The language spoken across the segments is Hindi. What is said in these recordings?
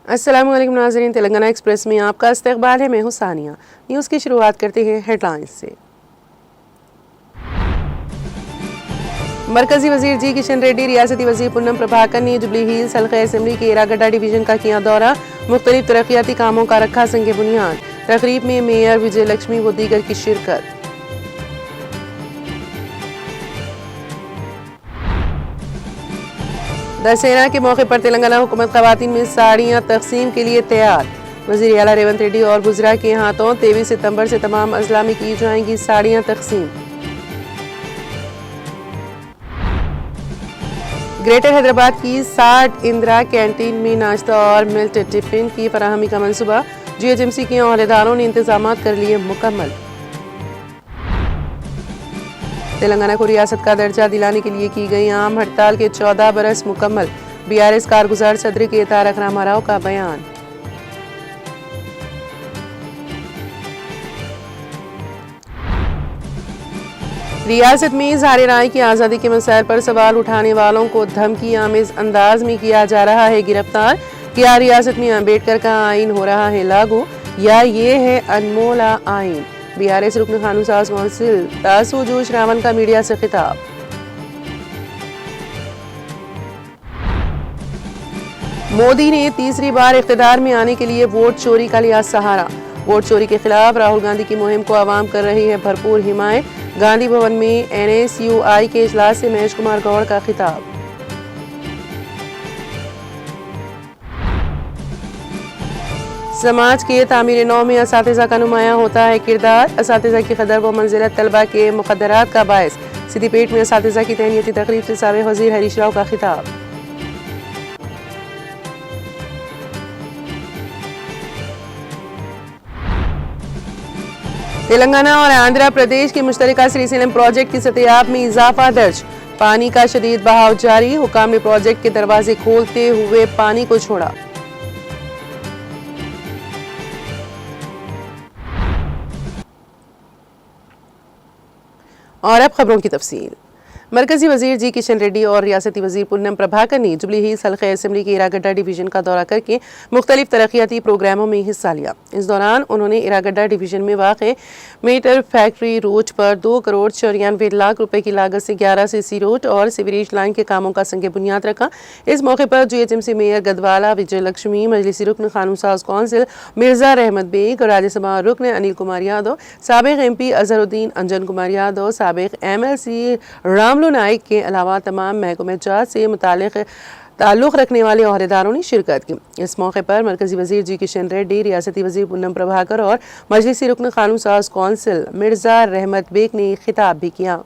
अस्सलाम वालेकुम नाज़रीन, तेलंगाना एक्सप्रेस में आपका इस्तकबाल है। मैं हूँ सानिया। न्यूज़ की शुरुआत करते हैं हेडलाइंस से। मरकजी वजीर जी किशन रेड्डी, रियासती वजीर पूनम प्रभाकर ने जुबली हिल्स हल्का असम्बली के एरागड्डा डिवीजन का किया दौरा। मुख्तलिफ तरक्याती कामों का रखा संग बुनियाद। तकरीब में मेयर विजय लक्ष्मी व दीगर की शिरकत। दशहरा के मौके पर तेलंगाना हुकूमत खवातीन में साड़ियाँ तकसीम के लिए तैयार। वज़ीर आला रेवंत रेड्डी और गुजरा के हाथों 23 सितंबर से तमाम अजला में की जाएंगी साड़ियाँ तकसीम। ग्रेटर हैदराबाद की 60 इंदिरा कैंटीन में नाश्ता और मिल्ट टिफिन की फराहमी का मंसूबा। GHMC के अहदेदारों ने इंतजाम कर लिए मुकम्मल। तेलंगाना को रियासत का दर्जा दिलाने के लिए की गई आम हड़ताल के 14 बरस मुकम्मल। BRS कारगुजार सदर के तारक रामाराव का बयान। रियासत में इज़हार राय की आज़ादी के मसाइल पर सवाल उठाने वालों को धमकी आमेज अंदाज में किया जा रहा है गिरफ्तार। क्या रियासत में अम्बेडकर का आइन हो रहा है लागू, या ये है अनमोला आइन? BRS रुकन कानून साज कौंसिल तासुजू श्रावण का मीडिया से खिताब। मोदी ने तीसरी बार इख्तिदार में आने के लिए वोट चोरी का लिया सहारा। वोट चोरी के खिलाफ राहुल गांधी की मुहिम को आवाम कर रही है भरपूर हिमायत। गांधी भवन में NSUI के इजलास से महेश कुमार गौड़ का खिताब। समाज के तामीर नौ में असातिज़ा का नुमायां होता है किरदार। असातिज़ा की कदर व मंजिलत तलबा के मुकद्दरात का बायस। सिद्दीपेट में असातिज़ा की तहनीती तकरीब से साबिक़ वज़ीर हरीश राव का खिताब। तेलंगाना और आंध्र प्रदेश के मुश्तरका श्रीशैलम प्रोजेक्ट की सतह में इजाफा दर्ज। पानी का शदीद बहाव जारी। हुकाम ने प्रोजेक्ट के दरवाजे खोलते हुए पानी को छोड़ा। और अब खबरों की तफसील। मरकजी वजीर जी किशन रेड्डी और रियासती वजीर पूनम प्रभाकर ने जुबली हिल्स हल्का असम्बली के एरागड्डा डिवीजन का दौरा करके मुख्तलिफ तरक्याती प्रोग्रामों में हिस्सा लिया। इस दौरान उन्होंने एरागड्डा डिवीजन में वाक़ मेटर फैक्ट्री रोड पर 2 करोड़ 94 लाख रुपए की लागत से 11 सीसी रोड और सीवरेज लाइन के कामों का संग बुनियाद रखा। इस मौके पर GHMC मेयर गदवाला विजय लक्ष्मी, मजलिसी रुकन कानून साज कौंसिल मिर्जा रहमत बेग, राज्यसभा रुकन अनिल कुमार यादव, साबिक़ MP अजहरुद्दीन अंजन कुमार यादव, साबिक़ MLC रामलू नाइक के अलावा तमाम महकमे जात से ताल्लुक़ रखने वाले अहदेदारों ने शिरकत की। इस मौके पर मरकजी वजीर जी किशन रेड्डी, रियासती वजीर पूनम प्रभाकर और मजलिसी रुकन कानून साज कौंसिल मिर्जा रहमत बेग ने खिताब भी किया।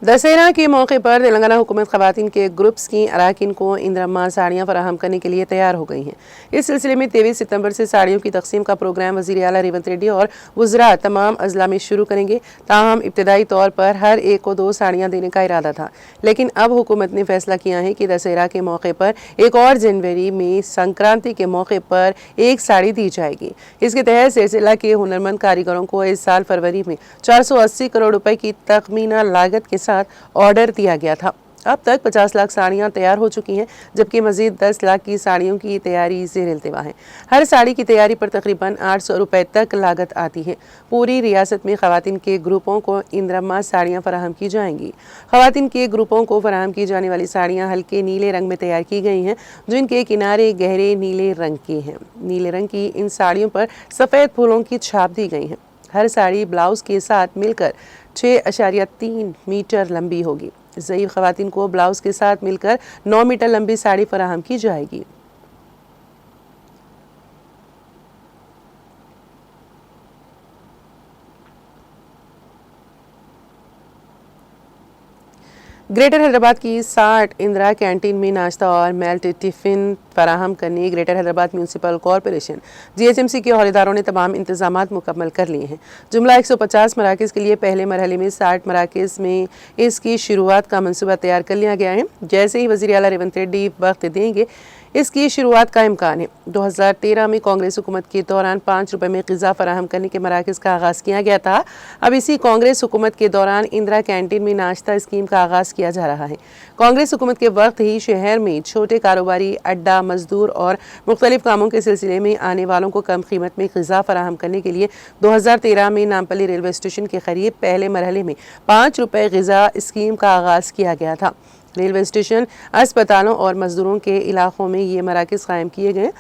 दशहरा के मौके पर तेलंगाना हुकूमत खवातीन के ग्रुप्स की अराकीन को इंदिरा साड़ियाँ फराहम करने के लिए तैयार हो गई हैं। इस सिलसिले में 23 सितंबर से साड़ियों की तकसीम का प्रोग्राम वज़ीर आला रेवंत रेड्डी और वज़रा तमाम अजला में शुरू करेंगे। ताहम इब्तदाई तौर पर हर एक को 2 साड़ियाँ देने का इरादा था, लेकिन अब हुकूमत ने फैसला किया है कि दशहरा के मौके पर 1 और जनवरी में संक्रांति के मौके पर 1 साड़ी दी जाएगी। इसके तहत सिलसिला के हुनरमंद कारीगरों को इस साल फरवरी में 480 करोड़ रुपए की तखमीना लागत के साथ ऑर्डर दिया गया था। अब तक 50 लाख साड़ियाँ तैयार हो चुकी हैं, जबकि मजीद 10 लाख की साड़ियों की तैयारी ज़ेर-ए-इल्तिवा है। हर साड़ी की तैयारी पर तकरीबन 800 रुपए तक लागत आती है। पूरी रियासत में खवातीन के ग्रुपों को इंदिरा साड़ियाँ फराहम की जाएंगी। खवातीन के ग्रुपों को फराहम की जाने वाली साड़ियाँ हल्के नीले रंग में तैयार की गई हैं, जिनके किनारे गहरे नीले रंग के हैं। नीले रंग की इन साड़ियों पर सफ़ेद फूलों की छाप दी गई है। हर साड़ी ब्लाउज के साथ मिलकर 6.3 मीटर लंबी होगी। ज़ईफ़ ख़वातीन को ब्लाउज के साथ मिलकर 9 मीटर लंबी साड़ी फराहम की जाएगी। ग्रेटर हैदराबाद की 60 इंदिरा कैंटीन में नाश्ता और मेल्ट टिफिन फराहम करने greater Hyderabad municipal corporation GHMC के अहदेदारों ने तमाम इंतजामात मुकम्मल कर लिए हैं। जुमला 150 मराकज़ के लिए पहले मरहले में 60 मराकज़ में इसकी शुरुआत का मंसूबा तैयार कर लिया गया है। जैसे ही वज़ीर आला रेवंत रेड्डी वक्त देंगे इसकी शुरुआत का इम्कान है। 2013 में कांग्रेस हुकूमत के दौरान 5 रुपए में ग़िज़ा फराहम करने के मराकज़ का आगाज़ किया गया था। अब इसी कांग्रेस हुकूमत के दौरान इंदिरा कैंटीन में नाश्ता स्कीम का आगाज़ किया जा रहा है। कांग्रेस हुकूमत के वक्त ही शहर में छोटे कारोबारी, अड्डा, मजदूर और मुख्तलिफ कामों के सिलसिले में आने वालों को कम कीमत में ग़िज़ा फराहम करने के लिए 2013 में नामपल्ली रेलवे स्टेशन के करीब पहले मरहले में 5 रुपए ग़िज़ा स्कीम का आगाज़ किया गया था। रेलवे स्टेशन, अस्पतालों और मजदूरों के इलाकों में ये मराकज़ कायम किए गए।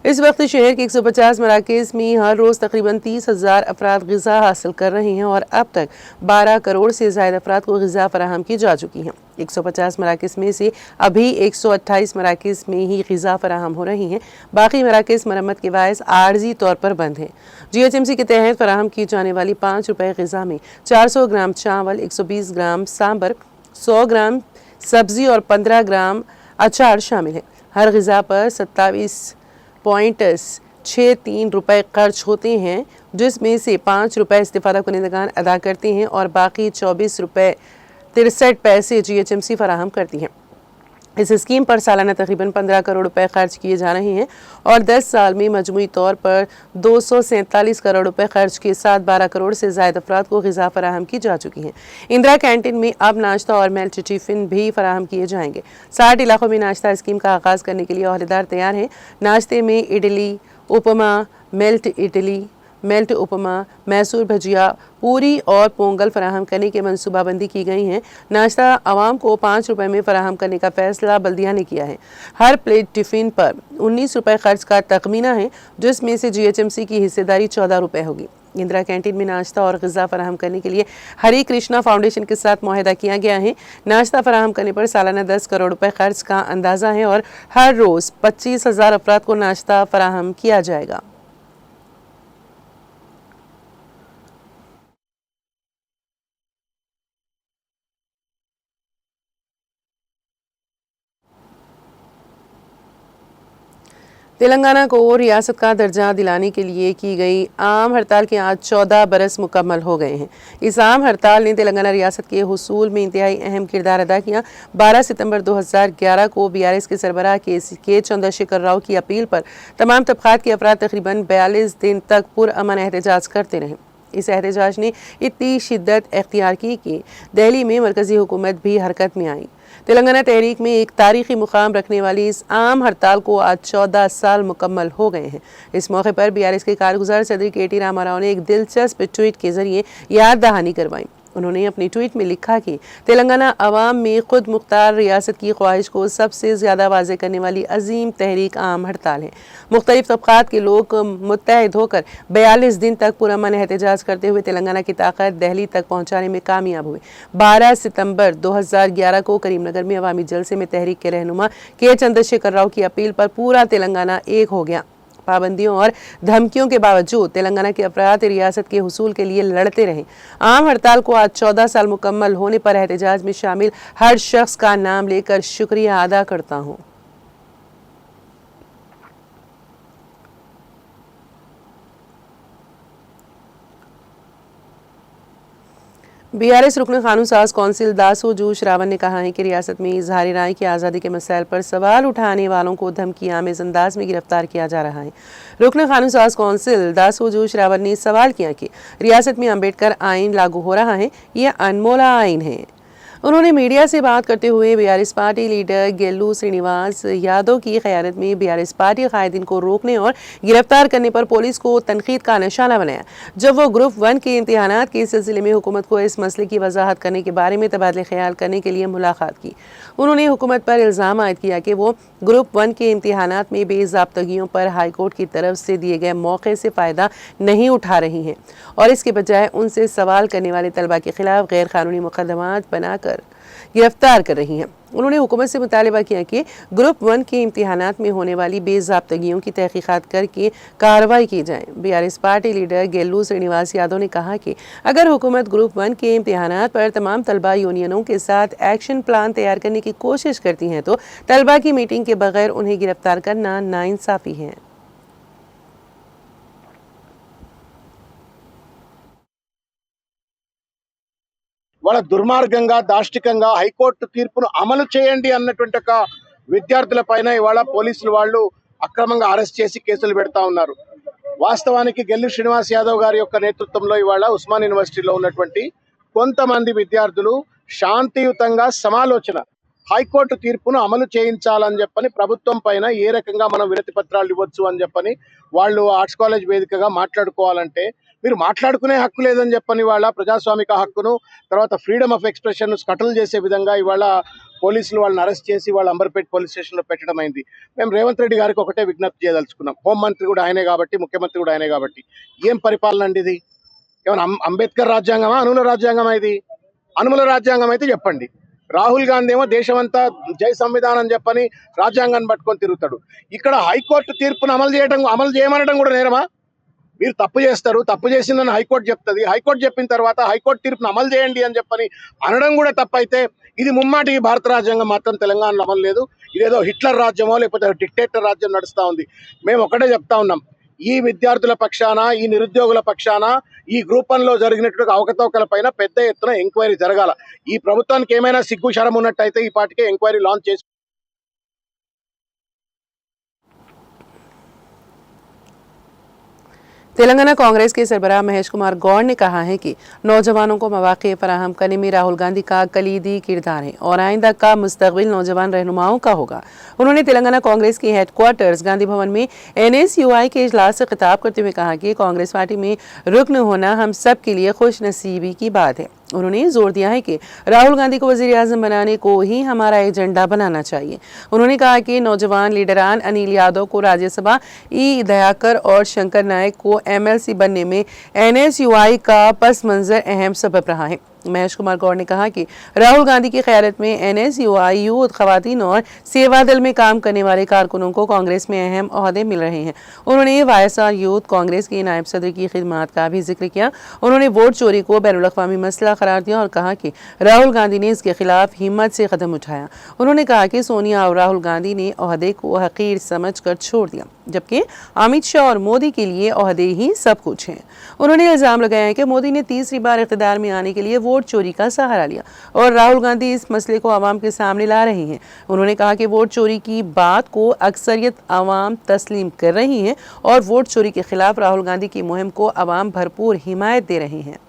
इस वक्त शहर के 150 मराकज़ में हर रोज़ तकरीबन 30,000 अफराद ग़िज़ा हासिल कर रहे हैं और अब तक 12 करोड़ से ज़ायद अफराद को ग़िज़ा फराहम की जा चुकी हैं। 150 मराकज़ में से अभी 128 मराकज़ में ही ग़िज़ा फराहम हो रही हैं। बाकी मराकज़ मरम्मत के बायस आर्जी तौर पर बंद हैं। जीएचएमसी के तहत फराहम की जाने वाली 5 रुपए ग़िज़ा में 400 ग्राम चावल, 120 ग्राम सांबर, 100 ग्राम सब्ज़ी और 15 ग्राम अचार शामिल है। हर ग़िज़ा पर 27.63 रुपए खर्च होते हैं, जिसमें से 5 रुपए इस्तिफ़ादा कुनिंदगान अदा करते हैं और बाकी 24 रुपए 63 पैसे जीएचएमसी फराहम करती हैं। इस स्कीम पर सालाना तकरीबन 15 करोड़ रुपए खर्च किए जा रहे हैं और 10 साल में मजमूई तौर पर 247 करोड़ रुपए खर्च के साथ 12 करोड़ से ज़ायद अफराद को ग़िज़ा फराहम की जा चुकी हैं। इंदिरा कैंटीन में अब नाश्ता और मेल्ट टिफिन भी फराहम किए जाएंगे। 60 इलाकों में नाश्ता स्कीम का आगाज़ करने के लिए अहदेदार तैयार हैं। नाश्ते में इडली, उपमा, मेल्ट उपमा, मैसूर भजिया, पूरी और पोंगल फराहम करने की मनसूबाबंदी की गई है। नाश्ता आवाम को 5 रुपए में फराहम करने का फैसला बल्दिया ने किया है। हर प्लेट टिफ़िन पर 19 रुपए खर्च का तखमीना है, जिसमें से जीएचएमसी की हिस्सेदारी 14 रुपए होगी। इंदिरा कैंटीन में नाश्ता और ग़िज़ा फराहम करने के लिए हरी कृष्णा फाउंडेशन के साथ मुआहदा किया गया है। नाश्ता फराहम करने पर सालाना 10 करोड़ रुपए खर्च का अंदाज़ा है और हर रोज़ 25,000 अफराद को नाश्ता फराहम किया जाएगा। तेलंगाना को रियासत का दर्जा दिलाने के लिए की गई आम हड़ताल के आज 14 बरस मुकम्मल हो गए हैं। इस आम हड़ताल ने तेलंगाना रियासत के हुसूल में इंतहाई अहम किरदार अदा किया। 12 सितंबर 2011 को बीआरएस के सरबराह के चंद्रशेखर राव की अपील पर तमाम तबक़ात के अफराद तकरीबन 42 दिन तक पुरअमन एहतजाज करते रहे। इस एहतजाज ने इतनी शिद्दत अख्तियार की कि दिल्ली में मरकज़ी हुकूमत भी हरकत में आई। तेलंगाना तहरीक में एक तारीखी मुकाम रखने वाली इस आम हड़ताल को आज 14 साल मुकम्मल हो गए हैं। इस मौके पर बीआरएस के कारगुजार सदर केटी रामाराव ने एक दिलचस्प ट्वीट के जरिए याद दहानी करवाई। उन्होंने अपनी ट्वीट में लिखा कि तेलंगाना अवाम में खुद मुख्तार रियासत की ख्वाहिश को सबसे ज़्यादा वाज़े करने वाली अजीम तहरीक आम हड़ताल है। मुख्तलिफ तबक़ात के लोग मुत्तहिद होकर 42 दिन तक पुरअमन एहतजाज करते हुए तेलंगाना की ताकत दिल्ली तक पहुँचाने में कामयाब हुए। 12 सितंबर 2011 को करीमनगर में अवामी जलसे में तहरीक के रहनुमा के चंद्रशेखर राव की अपील पर पूरा तेलंगाना एक हो गया। पाबंदियों और धमकियों के बावजूद तेलंगाना के अफराद रियासत के हुसूल के लिए लड़ते रहे। आम हड़ताल को आज 14 साल मुकम्मल होने पर एहतजाज में शामिल हर शख्स का नाम लेकर शुक्रिया अदा करता हूँ। बीआरएस रुकन कानून साज कौंसिल दासू जूश रावल ने कहा है कि रियासत में इजहार राय की आज़ादी के मसाइल पर सवाल उठाने वालों को धमकी आमेज अंदाज में गिरफ्तार किया जा रहा है। रुकन कानून साज कौंसिल दासू जूश रावल ने सवाल किया कि रियासत में अम्बेडकर आइन लागू हो रहा है, यह अनमोला आइन है। उन्होंने मीडिया से बात करते हुए BRS party leader Gellu Srinivas Yadav की क़यादत में बीआरएस पार्टी कायदीन को रोकने और गिरफ्तार करने पर पुलिस को तनकीद का निशाना बनाया। जब वो ग्रुप 1 के इम्तिहानात के सिलसिले में हुकूमत को इस मसले की वजाहत करने के बारे में तबादले ख्याल करने के लिए मुलाकात की। उन्होंने हुकूमत पर इल्ज़ाम आयद किया कि वो ग्रुप 1 के इम्तिहानात में बेज़ाब्तगियों पर हाई कोर्ट की तरफ से दिए गए मौके से फ़ायदा नहीं उठा रही हैं और इसके बजाय उनसे सवाल करने वाले तलबा के खिलाफ गैर कानूनी मुकदमात बनाकर गिरफ्तार कर रही हैं। उन्होंने हुकूमत से मुतालबा किया कि ग्रुप 1 के इम्तिहानात में होने वाली बेज़ाब्तगियों की तहकीकात करके कार्रवाई की जाए। BRS party leader Gellu Srinivas Yadav ने कहा कि अगर हुकूमत ग्रुप 1 के इम्तिहानात पर तमाम तलबा यूनियनों के साथ एक्शन प्लान तैयार करने की कोशिश करती हैं तो तलबा की मीटिंग के बगैर उन्हें गिरफ्तार करना नाइंसाफ़ी है। వాళ్ళ దుర్మార్గంగా దాష్టికంగా హైకోర్టు తీర్పును అమలు చేయండి అన్నటువంటి ఒక విద్యార్థుల పైన ఇవాళ పోలీసులు వాళ్ళు అక్రమంగా అరెస్ట్ చేసి కేసులు పెడతా ఉన్నారు. వాస్తవానికి గెల్లు శ్రీనివాస్ యాదవ్ గారి యొక్క నేతృత్వంలో ఇవాళ ఉస్మాన్ యూనివర్సిటీలో ఉన్నటువంటి కొంతమంది విద్యార్థులు శాంతియుతంగా సమాలోచన హైకోర్టు తీర్పును అమలు చేయించాలని చెప్పని ప్రభుత్వం పైన ఏ రకంగా మనం వినతి పత్రాలు ఇవ్వచ్చు అని చెప్పని వాళ్ళు ఆర్ట్స్ కాలేజ్ వేదికగా మాట్లాడుకోవాలంటే మీరు మాట్లాడుకునే హక్కు లేదని చెప్పని వాళ్ళ ప్రజాస్వామిక హక్కును తర్వాత ఫ్రీడమ్ ఆఫ్ ఎక్స్ప్రెషన్ స్కటల్ చేసే విధంగా ఇవాళ పోలీసులు వాళ్ళని అరెస్ట్ చేసి వాళ్ళ అంబర్పేట్ పోలీస్ స్టేషన్లో పెట్టడం అయింది. మేము రేవంత్ రెడ్డి గారికి ఒకటే విజ్ఞప్తి చేయదలుచుకున్నాం. హోంమంత్రి కూడా ఆయనే కాబట్టి, ముఖ్యమంత్రి కూడా ఆయనే కాబట్టి ఏం పరిపాలన అండి ఇది? ఏమైనా అంబేద్కర్ రాజ్యాంగమా, అనుల రాజ్యాంగమా? ఇది అనుముల రాజ్యాంగం అయితే చెప్పండి. రాహుల్ గాంధీ ఏమో దేశమంతా జై సంవిధానం చెప్పని రాజ్యాంగాన్ని పట్టుకొని తిరుగుతాడు. ఇక్కడ హైకోర్టు తీర్పును అమలు చేయమనడం కూడా నేరమా? మీరు తప్పు చేస్తారు, తప్పు చేసిందని హైకోర్టు చెప్తుంది. హైకోర్టు చెప్పిన తర్వాత హైకోర్టు తీర్పును అమలు చేయండి అని చెప్పని అనడం కూడా తప్పైతే ఇది ముమ్మాటికి భారత రాజ్యాంగం మాత్రం తెలంగాణలో అమలు లేదు. ఇదేదో హిట్లర్ రాజ్యమో లేకపోతే డిక్టేటర్ రాజ్యం నడుస్తూ ఉంది. మేము ఒకటే చెప్తా ఉన్నాం, ఈ విద్యార్థుల పక్షాన, ఈ నిరుద్యోగుల పక్షాన ఈ గ్రూప్ 1లో జరిగినటువంటి అవకతవకల పైన పెద్ద ఎత్తున ఎంక్వైరీ జరగాల. ఈ ప్రభుత్వానికి ఏమైనా సిగ్గు శరం ఉన్నట్టయితే ఈ పాటికే ఎంక్వైరీ లాంచ్ చేసి तेलंगाना कांग्रेस के सरबराह महेश कुमार गौड़ ने कहा है कि नौजवानों को मौक़े फराहम करने में राहुल गांधी का कलीदी किरदार है और आइंदा का मुस्तकबिल नौजवान रहनुमाओं का होगा। उन्होंने तेलंगाना कांग्रेस के हेडक्वार्टर्स गांधी भवन में NSUI के इजलास से खिताब करते हुए कहा कि कांग्रेस पार्टी में रुकन होना हम सब के लिए खुश नसीबी की बात है। उन्होंने जोर दिया है कि राहुल गांधी को वज़ीर आज़म बनाने को ही हमारा एजेंडा बनाना चाहिए। उन्होंने कहा कि नौजवान लीडरान अनिल यादव को राज्यसभा, ई दयाकर और शंकर नायक को MLC बनने में NSUI का पस मंज़र अहम सबब रहा है। महेश कुमार गौड़ ने कहा कि राहुल गांधी की क़यादत में NSUI यूथ, ख़वातीन और सेवा दल में काम करने वाले कारकुनों को कांग्रेस में अहम ओहदे मिल रहे हैं। उन्होंने YSR यूथ कांग्रेस के नायब सदर की खिदमत का भी जिक्र किया। उन्होंने वोट चोरी को बैनुल-अक़वामी मसला करार दिया और कहा कि राहुल गांधी ने इसके खिलाफ हिम्मत से कदम उठाया। उन्होंने कहा कि सोनिया और राहुल गांधी ने ओहदे को हकीर समझ कर छोड़ दिया, जबकि अमित शाह और मोदी के लिए ओहदे ही सब कुछ हैं। उन्होंने इल्ज़ाम लगाया कि मोदी ने तीसरी बार इक़्तिदार में आने के लिए वोट चोरी का सहारा लिया और राहुल गांधी इस मसले को आवाम के सामने ला रहे हैं। उन्होंने कहा कि वोट चोरी की बात को अक्सरियत आवाम तस्लीम कर रही है और वोट चोरी के खिलाफ राहुल गांधी की मुहिम को आवाम भरपूर हिमायत दे रहे हैं।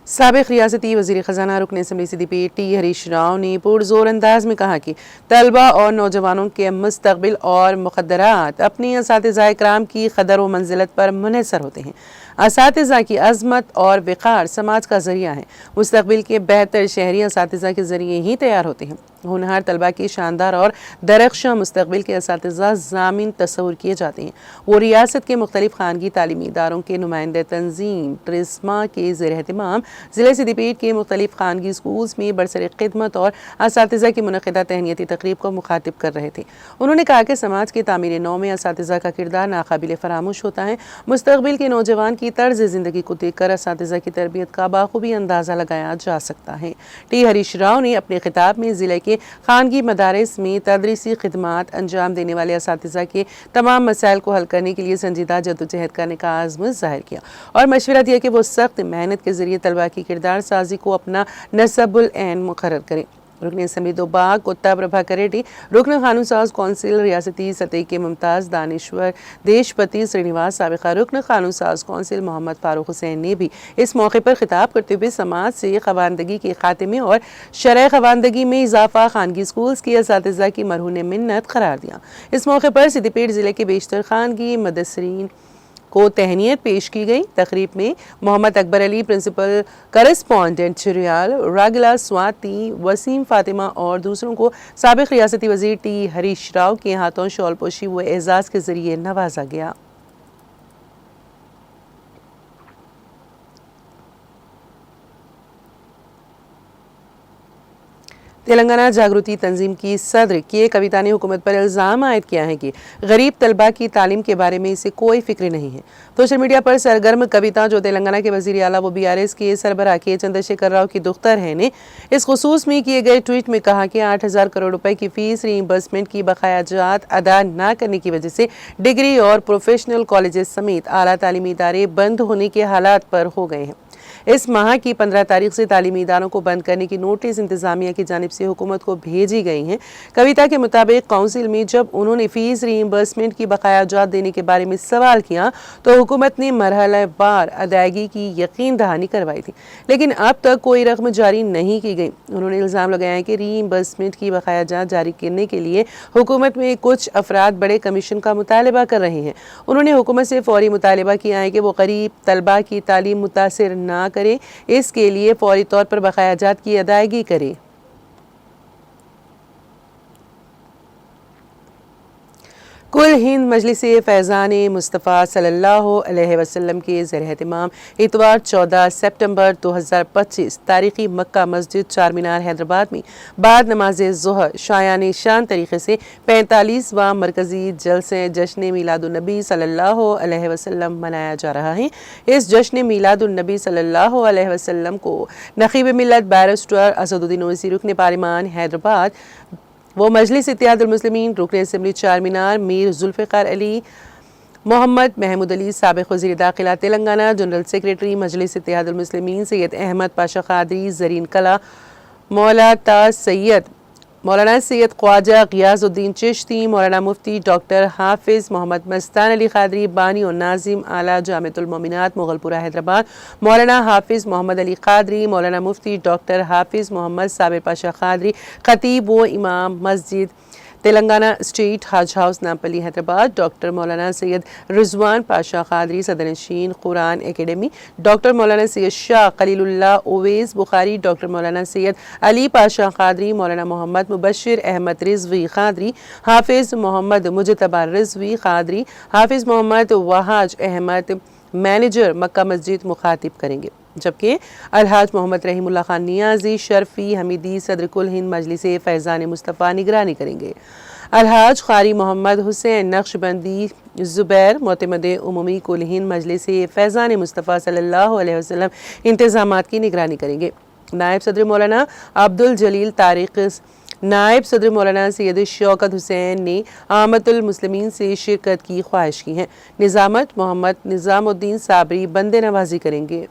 साबिक़ रियासती वज़ीर ख़ज़ाना रुकन असम्बली सिद्दीपेट T हरीश राव ने पुरज़ोर अंदाज में कहा कि तलबा और नौजवानों के मुस्तक़बिल और मुक़द्दरात अपनी असातिज़ा इकराम की क़दर व मंजिलत पर मुनहसर होते हैं। असातिज़ा की अज़मत और वक़ार समाज का ज़रिया है। मुस्तक़बिल के बेहतर शहरी असातिज़ा के ज़रिए ही तैयार होते हैं। होनहार तलबा के शानदार और दरख्शां मुस्तक़बिल के असातिज़ा ज़ामिन तस्वुर किए जाते हैं। वो रियासत के मुख्तलिफ़ खानगी तालीमी इदारों के नुमाइंदे तंजीम ट्रिस्मा के ज़ेर एहतमाम ज़िले सिद्दीपेट के मुख्तलिफ़ खानगी स्कूल्स में बरसर ख़िदमत और असातिज़ा की मुनक़िदा तहनीती तक़रीब को मुखातिब कर रहे थे। उन्होंने कहा कि समाज के तामीर नौ में असातिज़ा का किरदार नाकाबिल फ़रामोश होता है। मुस्तक़बिल के नौजवान की तर्ज़ ज़िंदगी को देखकर असातिज़ा की तरबियत का बाखूबी अंदाज़ा लगाया जा सकता है। T हरीश राव ने अपने खिताब में ज़िले के खानगी मदारिस में तदरीसी खिदमात अंजाम देने वाले असातिज़ा के तमाम मसाइल को हल करने के लिए संजीदा जद्दोजहद करने का आज़म ज़ाहिर किया और मशवरा दिया कि वो सख्त मेहनत के ज़रिए तलबा की किरदार साजी को अपना नसबुल ऐन मुकर्रर करें। रुकन असम्बली दोबाग कुत्ता प्रभाकर रेड्डी, रुकन कानून साज कौंसिल रियासती सतह के मुमताज़ दानिश्वर देशपति श्रीनिवास, साबिक़ा रुकन कानून साज कौंसिल मोहम्मद फारूक हुसैन ने भी इस मौके पर खिताब करते हुए समाज से ख़वानदगी के खात्मे और शरह ख़वानदगी में इजाफ़ा खानगी स्कूल्स की असातिज़ा की मरहून मिन्नत करार दिया। इस मौके पर सिद्दीपेट ज़िले के बेशतर खानगी मदरसीन को तहनीत पेश की गई। तकरीब में मोहम्मद अकबर अली प्रिंसिपल करस्पॉन्डेंट चिरियाल, रागिला स्वाति, वसीम फातिमा और दूसरों को साबिक़ रियासती वज़ीर T हरीश राव के हाथों शॉल पोशी व एजाज़ के ज़रिए नवाजा गया। तेलंगाना जागृति तंजीम की सदर के कविता ने हुकूमत पर इल्ज़ाम आयद किया है कि गरीब तलबा की तालीम के बारे में इसे कोई फिक्र नहीं है। सोशल मीडिया पर सरगर्म कविता, जो तेलंगाना के वज़ीर आला व BRS के सरबराह के चंद्रशेखर राव की दुख्तर है, ने इस खुसूस में किए गए ट्वीट में कहा कि 8,000 करोड़ रुपए की फीस रीइंबर्समेंट की बकाया जात अदा न करने की वजह से डिग्री और प्रोफेशनल कॉलेजेस समेत आला तालीमी इदारे बंद होने के हालात पर हो गए हैं। इस माह की 15 तारीख से तालीमी इदारों को बंद करने की नोटिस इंतजामिया की जानिब से हुकूमत को भेजी गई हैं। कविता के मुताबिक काउंसिल में जब उन्होंने फीस रीइंबर्समेंट की बकाया जात देने के बारे में सवाल किया तो हुकूमत ने मरहलावार अदायगी की यकीन दहानी करवाई थी, लेकिन अब तक कोई रकम जारी नहीं की गई। उन्होंने इल्ज़ाम लगाया कि रीइंबर्समेंट की बकाया जात जारी करने के लिए हुकूमत में कुछ अफराद बड़े कमीशन का मुतालबा कर रहे हैं। उन्होंने हुकूमत से फौरी मुतालबा किया है कि वो गरीब तलबा की तालीम मुतासिर ना करे, इसके लिए फौरी तौर पर बकाया जात की अदायगी करे। कुल हिंद मजलिस फैज़ान मुस्तफ़ा सल्लल्लाहु अलैहि वसल्लम के ज़ेर-ए-एहतिमाम इतवार 14 सितंबर 2025 तारीख़ी मक्का मस्जिद चार मीनार हैदराबाद में बाद नमाज ज़ोहर शायान शान तरीक़े से 45वां मरकज़ी जलसे जश्न मीलादुन्नबी सल्लल्लाहु अलैहि वसल्लम मनाया जा रहा है। इस जश्न मीलादुन्नबी सल्लल्लाहु अलैहि वसल्लम को नक़ीब मिल्लत बैरिस्टर असदुद्दीन ओवैसी रुकन पार्लिमान हैदराबाद वो मजलिस इत्तेहादुल मुस्लिमीन रुकन असेंबली चार मीनार मीर जुल्फ़िकार अली मोहम्मद महमूद अली साबिक़ वज़ीर दाखिला तेलंगाना, जनरल सेक्रेटरी मजलिस इत्तेहादुल मुस्लिमीन सैयद अहमद पाशा क़ादरी ज़रीन कला, मौलाना सैयद ख्वाजा गियासुद्दीन चिश्ती, मौलाना मुफ्ती डॉक्टर हाफिज़ मोहम्मद मस्तान अली क़ादरी बानी और नाजिम आला जामिअतुल मोमिनात मुग़लपुरा हैदराबाद, मौलाना हाफिज़ मोहम्मद अली क़ादरी, मौलाना मुफ्ती डॉक्टर हाफिज़ मोहम्मद साबिर पाशा क़ादरी ख़तीब व इमाम मस्जिद तेलंगाना स्टेट हज हाउस नामपल्ली हैदराबाद, डॉक्टर मौलाना सैयद रिजवान पाशा क़ादरी सदरनशीन कुरान एकेडमी, डॉक्टर मौलाना सैयद शाह खलीलुल्लाह ओवैस बुखारी, डॉक्टर मौलाना सैयद अली पाशा क़ादरी, मौलाना मोहम्मद मुबशिर अहमद रिजवी क़ादरी, हाफिज़ मोहम्मद मुजतबा रिजवी क़ादरी, हाफिज़ मोहम्मद वहाज अहमद मैनेजर मक्का मस्जिद मुखातिब करेंगे, जबकि अलहाज मोहम्मद रहीमुल्लाह खान नियाजी शर्फी हमीदी सदर कुल हिंद मजलिस फैज़ान मुस्तफ़ा निगरानी करेंगे। अलहाज क़ारी मोहम्मद हुसैन नक्शबंदी ज़ुबैर मोतमद उमूमी कुल हिंद मजलिस फैज़ान मुस्तफ़ा सल्लल्लाहु अलैहि वसल्लम इंतज़ामात की निगरानी करेंगे। नायब सदर मौलाना अब्दुल जलील तारिक, नायब सदर मौलाना सैयद शौकत हुसैन ने आमतुल मुस्लिमीन से शिरकत की ख्वाहिश की है। निज़ामत मोहम्मद निज़ामुद्दीन साबरी बंदे नवाजी करेंगे।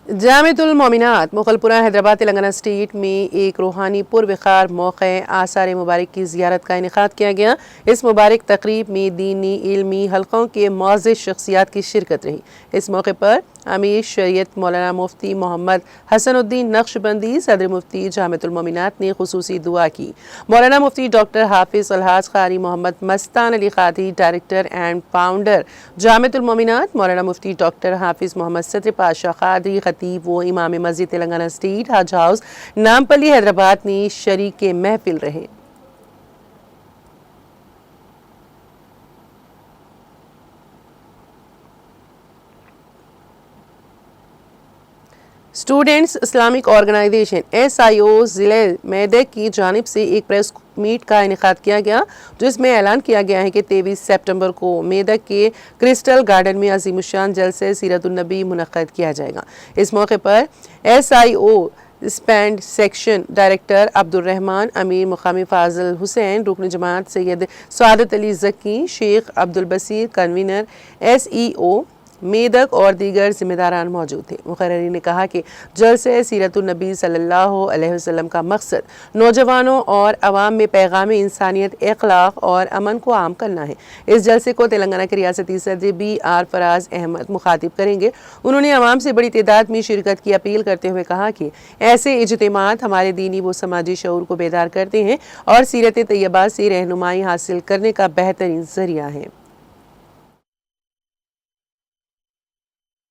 जामिअतुल मोमिनात मुग़लपुरा हैदराबाद तेलंगाना स्टेट में एक रूहानी पुरवक़ार मौक़े आसार मुबारक की ज़ियारत का इनेक़ाद किया गया। इस मुबारक तक़रीब में दीनी इल्मी हल्क़ों के मुअज़्ज़ज़ शख़्सियात की शिरकत रही। इस मौके पर अमीर शरीयत मौलाना मुफ्ती मोहम्मद हसनुद्दीन नक्शबंदी सदर मुफ्ती जामिअतुल मोमिनात ने खुसूसी दुआ की। मौलाना Mufti doctor Hafiz Alhaj Qari Mohammed Mastan Ali Qadri director and founder Jamiatul Mominat, Maulana Mufti doctor हाफिज़ मोहम्मद सत्र पाशा क़ादरी ख़तीब व इमाम मस्जिद तेलंगाना स्टेट हज हाउस नामपल्ली हैदराबाद ने शरीक महफिल रहे। स्टूडेंट्स इस्लामिक ऑर्गेनाइजेशन SIO ज़िले मेदक की जानिब से एक प्रेस मीट का इनेक़ाद किया गया, जिसमें ऐलान किया गया है कि 23 सितंबर को मेदक के क्रिस्टल गार्डन में अज़ीमुश्शान जलसे सीरतुन्नबी मुनक़्क़द किया जाएगा। इस मौके पर SIO spend section director Abdul Rahman, अमीर मुकामी फ़ाज़िल हुसैन, रुकन जमात सैयद सआदत अली ज़की, शेख अब्दुल बसीर, कन्वीनर SEO मेदक और दीगर जिम्मेदारान मौजूद थे। मुक़र्ररीन ने कहा कि जलसे सीरतुन्नबी सल्लल्लाहु अलैहि वसल्लम का मकसद नौजवानों और अवाम में पैगाम इंसानियत, अखलाक और अमन को आम करना है। इस जलसे को तेलंगाना के रियासती सदर BR फराज अहमद मुखातिब करेंगे। उन्होंने अवाम से बड़ी तादाद में शिरकत की अपील करते हुए कहा कि ऐसे इज्तिमात हमारे दीनी व समाजी शऊर को बेदार करते हैं और सीरत तैयबा से रहनुमाई हासिल करने का बेहतरीन ज़रिया है।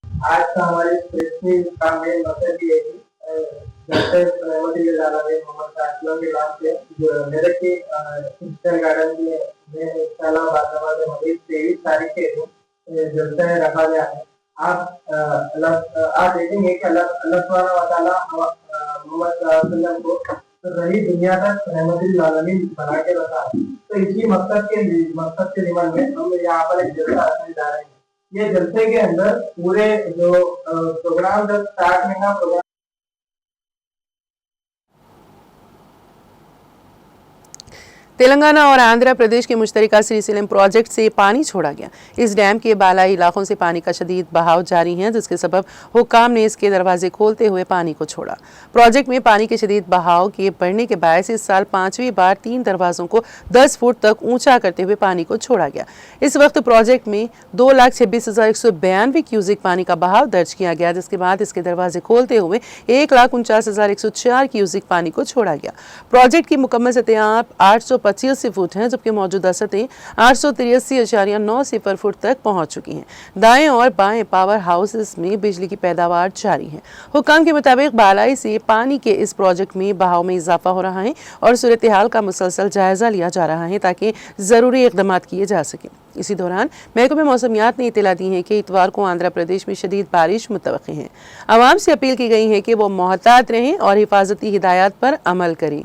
आज का हमारे प्रेस में का मेन मकसद ये है कि जैसे रहमतुल्लाह अलैहि मोहम्मद साहब के नाम से जो मेरठ के ईस्टर्न गार्डन में इंशाल्लाह बाद में 23 तारीख के दिन जलसा रखा गया है। आप देखेंगे कि अल्लाह सुब्हानहू व तआला मोहम्मद सल्लल्लाहु अलैहि वसल्लम को रही दुनिया तक रहमतुल्लाह अलमीन बना के रखा है। तो इसी मकसद के निमन में हम यहाँ पर एक जलसा रखने जा रहे हैं। ये जलसे के अंदर पूरे जो प्रोग्राम जब स्टार्ट में ना प्रोग्राम तेलंगाना और आंध्र प्रदेश के मुश्तरका श्रीशैलम प्रोजेक्ट से पानी छोड़ा गया। इस डैम के बालाई इलाकों से पानी का शदीद बहाव जारी है, जिसके सबब हुक्काम ने इसके दरवाजे खोलते हुए पानी को छोड़ा। प्रोजेक्ट में पानी के शदीद बहाव के बढ़ने के बायस इस साल 5वीं बार 3 दरवाजों को 10 फुट तक ऊंचा करते हुए पानी को छोड़ा गया। इस वक्त प्रोजेक्ट में 2,26,192 क्यूसिक पानी का बहाव दर्ज किया गया, जिसके बाद इसके दरवाजे खोलते हुए 1,49,104 क्यूसिक पानी को छोड़ा गया। प्रोजेक्ट की मुकम्मल सतह 885 फुट है, जबकि मौजूदा सतह 883.90 फुट तक पहुंच चुकी हैं। दाएं और बाएं पावर हाउसेस में बिजली की पैदावार जारी है। हुक्काम के मुताबिक बालाई से पानी के इस प्रोजेक्ट में बहाव में इजाफा हो रहा है और सूरत हाल का मुसलसल जायजा लिया जा रहा है ताकि जरूरी इकदाम किए जा सके। इसी दौरान महकमे मौसमियात ने इतला दी है कि इतवार को आंध्र प्रदेश में शदीद बारिश मुतवक्की है। आवाम से अपील की गई है कि वो मोहतात रहें और हिफाजती हिदायत पर अमल करें।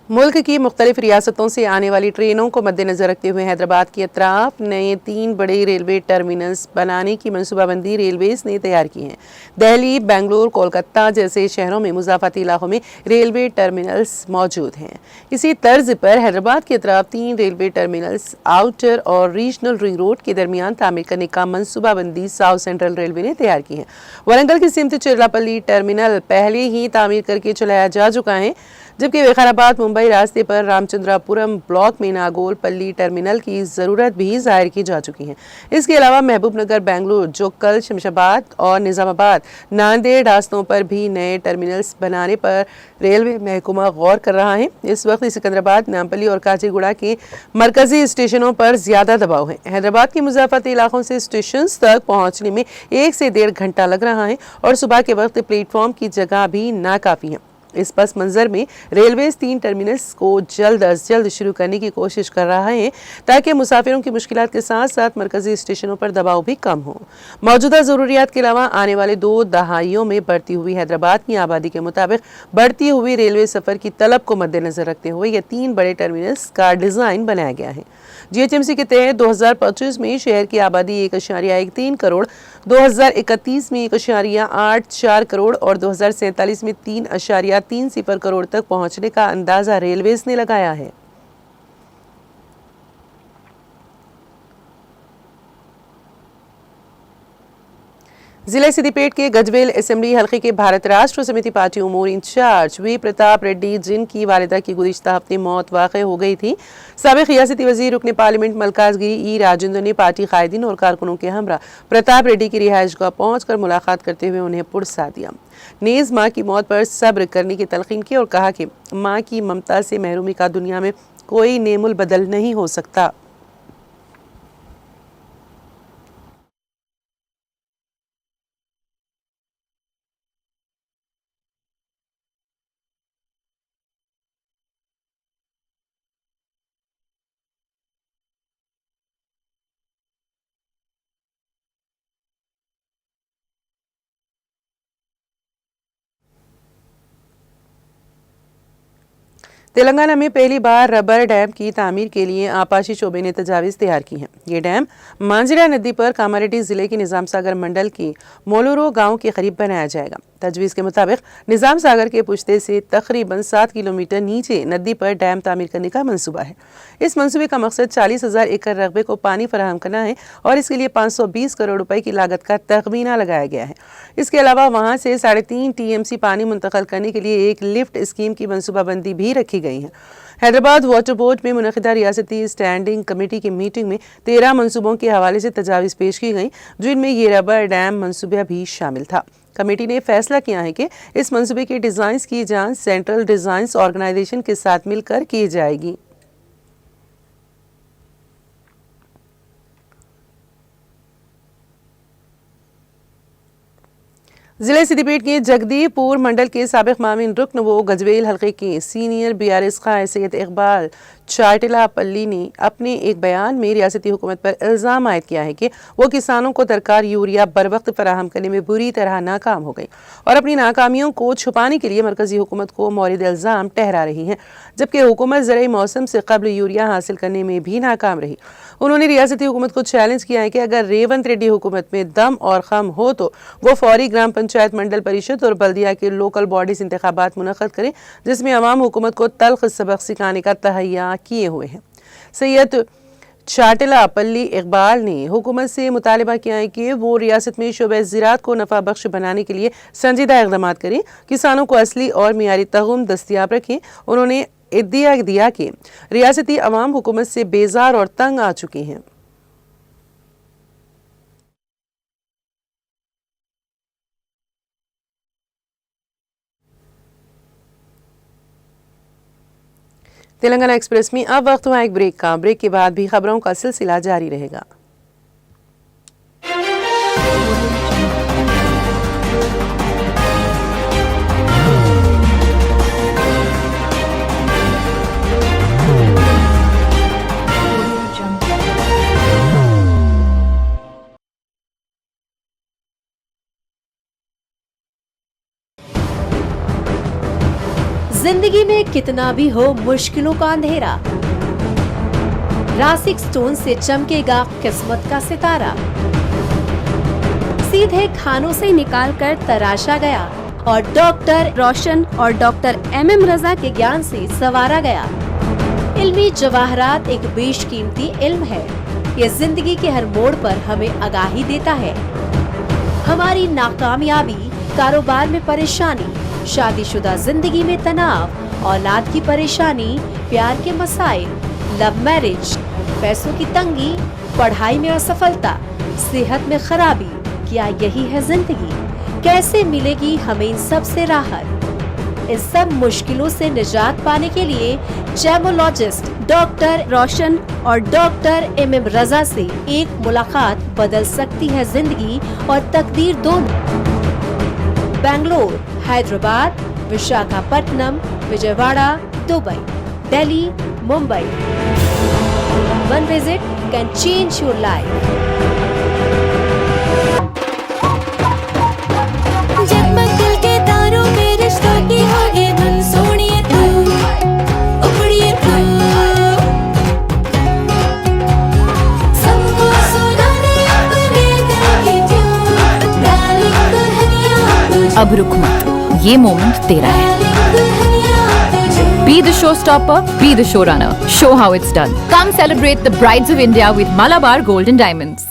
मुल्क की मुख्तलिफ रियासतों से आने वाली ट्रेनों को मद्देनजर रखते हुए हैदराबाद के अतराफ नए 3 बड़े रेलवे टर्मिनल्स बनाने की मनसूबाबंदी रेलवेज ने तैयार की है। दिल्ली, बेंगलुरु, कोलकाता जैसे शहरों में मुजाफती इलाकों में रेलवे टर्मिनल्स मौजूद हैं। इसी तर्ज पर हैदराबाद के अतराफ 3 रेलवे टर्मिनल्स आउटर और रीजनल रिंग रोड के दरमियान तामीर करने का मनसूबाबंदी साउथ सेंट्रल रेलवे ने तैयार की है। वरंगल की सिमत चिरलापल्ली टर्मिनल पहले ही तामीर करके चलाया जा चुका है, जबकि विकाराबाद मुंबई रास्ते पर रामचंद्रापुरम ब्लॉक में नागोलपल्ली टर्मिनल की ज़रूरत भी जाहिर की जा चुकी है। इसके अलावा महबूबनगर, बेंगलुरु, जोक्कल, शमशाबाद और निज़ामाबाद, नांदेड़ रास्तों पर भी नए टर्मिनल्स बनाने पर रेलवे महकमा गौर कर रहा है। इस वक्त सिकंदराबाद, नामपल्ली और काचीगुड़ा के मरकजी स्टेशनों पर ज़्यादा दबाव है। हैदराबाद के मुजाफती इलाकों से स्टेशन तक पहुँचने में 1 से 1.5 घंटा लग रहा है और सुबह के वक्त प्लेटफॉर्म की जगह भी नाकाफ़ी है। इस पस मंजर में रेलवे 3 टर्मिनल्स को जल्द अज जल्द शुरू करने की कोशिश कर रहा है ताकि मुसाफिरों की मुश्किलात के साथ साथ मरकजी स्टेशनों पर दबाव भी कम हो। मौजूदा ज़रूरियात के अलावा आने वाले 2 दहाइयों में बढ़ती हुई हैदराबाद की आबादी के मुताबिक बढ़ती हुई रेलवे सफ़र की तलब को मद्देनजर रखते हुए ये 3 बड़े टर्मिनल्स का डिज़ाइन बनाया गया है। GHMC के तहत 2025 में शहर की आबादी 1.13 करोड़, 2031 में 1.84 करोड़ और 2047 में 3.30 करोड़ तक पहुंचने का अंदाजा रेलवेज ने लगाया है। जिले सिद्दीपेट के गजवेल असेंबली हल्के के भारत राष्ट्र समिति पार्टी उमूर इंचार्ज वी प्रताप रेड्डी, जिनकी वालिदा की गुज़िश्ता हफ्ते मौत वाक़ हो गई थी, साबिक़ रियासती वज़ीर रुकन पार्लियामेंट मल्काजगिरी ई राजेंद्र ने पार्टी कायदीन और कारकुनों के हमरा प्रताप रेड्डी की रिहाइशगाह पहुंचकर मुलाकात करते हुए उन्हें पुरसा दिया। नेज़ माँ की मौत पर सब्र करने की तलकीन की और कहा कि माँ की ममता से महरूमी का दुनिया में कोई नेमुल बदल नहीं हो सकता। तेलंगाना में पहली बार रबर डैम की तामीर के लिए आपाशी शोबे ने तजावीज़ तैयार की हैं। ये डैम मांजिरा नदी पर कामारेड्डी जिले के निज़ाम सागर मंडल के मोलूरो गांव के करीब बनाया जाएगा। तजवीज़ के मुताबिक निज़ाम सागर के पुश्ते से तकरीबन 7 किलोमीटर नीचे नदी पर डैम तामीर करने का मंसूबा है। इस मंसूबे का मकसद 40,000 एकड़ रकबे को पानी फराहम करना है और इसके लिए 520 करोड़ रुपए की लागत का तखमीना लगाया गया है। इसके अलावा वहां से 3.5 TMC पानी मुंतकिल करने के लिए एक लिफ्ट स्कीम की मनसूबाबंदी भी रखी गई है। हैदराबाद वाटर बोर्ड में मुनक़िदा रियासती स्टैंडिंग कमेटी की मीटिंग में 13 मनसूबों के हवाले से तजावीज़ पेश की गई, जिनमें ये रबर डैम मनसूबा भी शामिल था। कमेटी ने फैसला किया है कि इस मंसूबे के डिज़ाइन की जांच सेंट्रल डिज़ाइन ऑर्गेनाइजेशन के साथ मिलकर की जाएगी। जिले सिद्दीपेट के जगदीपुर मंडल के साबिक मामिन रुकन व गजवेल हल्के के सीनियर बीआरएस कायद सैयद इकबाल चाटिलापल्ली ने अपने एक बयान में रियासती हुकूमत पर इल्ज़ाम आयद किया है कि वो किसानों को दरकार यूरिया बर वक्त फराहम करने में बुरी तरह नाकाम हो गई और अपनी नाकामियों को छुपाने के लिए मरकजी हुकूमत को मौरिद इल्ज़ाम ठहरा रही है, जबकि हुकूमत ज़राई मौसम से कबल यूरिया हासिल करने में भी नाकाम रही। उन्होंने रियासती हुकूमत को चैलेंज किया है कि अगर रेवंत रेड्डी हुकूमत में दम और खम हो तो वो फौरी ग्राम पंचायत, मंडल परिषद और बल्दिया के लोकल बॉडीज इंतखाबात मुनक्कद करें, जिसमें अवाम हुकूमत को तल्ख सबक सिखाने का तहैया किए हुए हैं। सैयद चाटिलापल्ली इकबाल ने हुकूमत से मुतालबा किया है कि वो रियासत में शोबे ज़राअत को नफा बख्श बनाने के लिए संजीदा इक़दाम करें, किसानों को असली और मियारी तगुम दस्तियाब रखें। उन्होंने इद्दिया दिया कि रियासती अवाम हुकूमत से बेजार और तंग आ चुकी हैं। तेलंगाना एक्सप्रेस में अब वक्त हुआ एक ब्रेक का। ब्रेक के बाद भी खबरों का सिलसिला जारी रहेगा। जिंदगी में कितना भी हो मुश्किलों का अंधेरा, रासिक स्टोन से चमकेगा किस्मत का सितारा। सीधे खानों से निकाल कर तराशा गया और डॉक्टर रोशन और डॉक्टर MM रजा के ज्ञान से संवारा गया। इल्मी जवाहरात एक बेशकीमती इल्म है। ये जिंदगी के हर मोड़ पर हमें आगाही देता है। हमारी नाकामयाबी, कारोबार में परेशानी, शादीशुदा जिंदगी में तनाव, औलाद की परेशानी, प्यार के मसाइल, लव मैरिज, पैसों की तंगी, पढ़ाई में असफलता, सेहत में खराबी, क्या यही है जिंदगी? कैसे मिलेगी हमें इन सब से राहत? इन सब मुश्किलों से निजात पाने के लिए जेमोलॉजिस्ट डॉक्टर रोशन और डॉक्टर MM रजा से एक मुलाकात बदल सकती है जिंदगी और तकदीर दोनों। Bangalore, Hyderabad, Visakhapatnam, Vijayawada, Dubai, Delhi, Mumbai. One visit can change your life. जगमग दिल के तारों में रिश्तों की होगी धुन, सोनिए तू, उखड़िए तू, सबको सुनाने अपने दिल की ट्यून, डार्लिंग दुल्हनिया तुझे, अब रुक मत, ये मोमेंट तेरा है। Be the showstopper, be the showrunner. Show how it's done. Come celebrate the Brides of India with Malabar Gold and Diamonds.